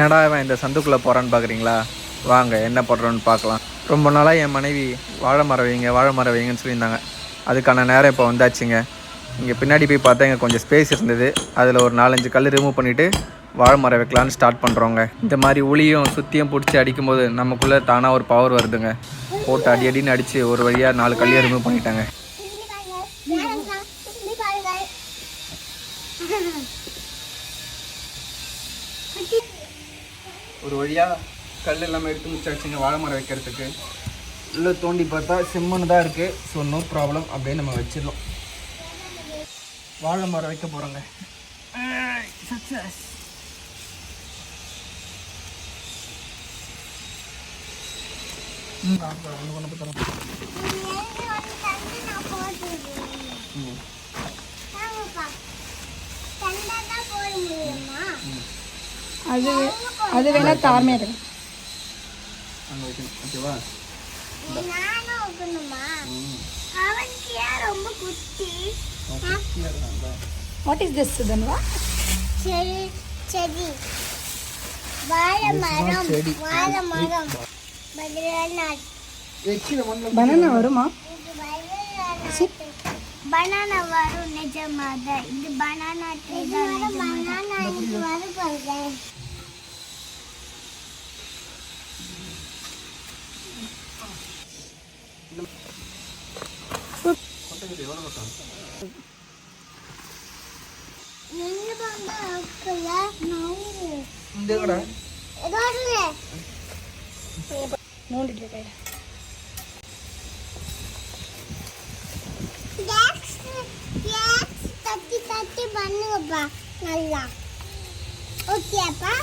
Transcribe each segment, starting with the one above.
ஏன்டா இவன் இந்த சந்துக்குள்ளே போகிறான்னு பார்க்குறீங்களா? வாங்க என்ன பண்ணுறோன்னு பார்க்கலாம். ரொம்ப நாளாக என் மனைவி வாழை மரம் வைங்கன்னு சொல்லியிருந்தாங்க. அதுக்கான நேரம் இப்போ வந்தாச்சுங்க. இங்கே பின்னாடி போய் பார்த்தா இங்கே கொஞ்சம் ஸ்பேஸ் இருந்தது. அதில் ஒரு 4-5 கல் ரிமூவ் பண்ணிவிட்டு வாழை மரம் வைக்கலான்னு ஸ்டார்ட் பண்ணுறோங்க. இந்த மாதிரி உளியும் சுற்றியும் பிடிச்சி அடிக்கும்போது நமக்குள்ளே தானாக ஒரு பவர் வருதுங்க. போட்டு அடின்னு அடித்து ஒரு வழியாக 4 கல்லையை ரிமூவ் பண்ணிட்டாங்க. ஒரு வழியாக கல் எல்லாமே எடுத்து முடிச்சாச்சுங்க வாழை மரம் வைக்கிறதுக்கு. உள்ளே தோண்டி பார்த்தா செம்மண்ணு தான் இருக்குது. ஸோ நோ ப்ராப்ளம், அப்படியே நம்ம வச்சிடலாம். வாழை மரம் வைக்க போகிறோங்க. சக்ஸஸ். அது வேணா தாமே இருக்கு. ஓகேவா? What is this, Sudanva? செடி வாழை மரம். பனானா வருமா? பனானா வரும் நிஜமாக. இது பனானா ட்ரீ தான். பனானா இது வரும் பாருங்க. தட்டி பண்ணுங்கப்பா நல்லா. ஓகேப்பா.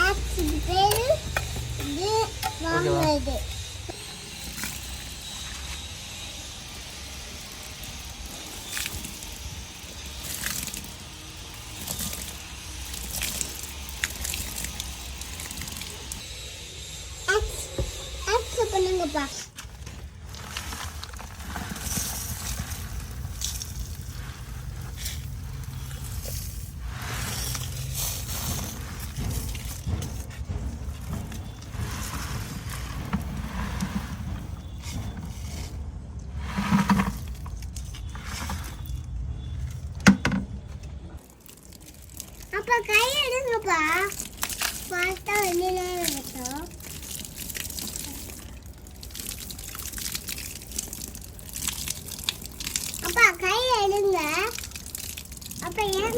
ஆக்ஸ் பேரு இது வாங்குறது. பண்ணுங்கப்பா. அப்பா கை எடுங்கப்பா. பார்த்தா வெளியில இருக்கட்டும். அப்பா கை எடுங்க. அப்ப ஏன்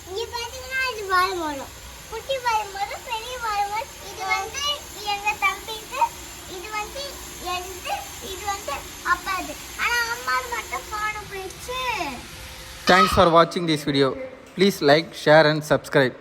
இங்க பாத்தீங்கன்னா இது வாழை மரம். குட்டி வாழை மரம், பெரிய வாழை மரம். இது வந்து எங்க தம்பிக்கு, இது வந்து எனக்கு, இது வந்து அப்பாது. ஆனா அம்மா மட்டும் காண போயிடுச்சு. Thanks for watching this video. Please like, share and subscribe.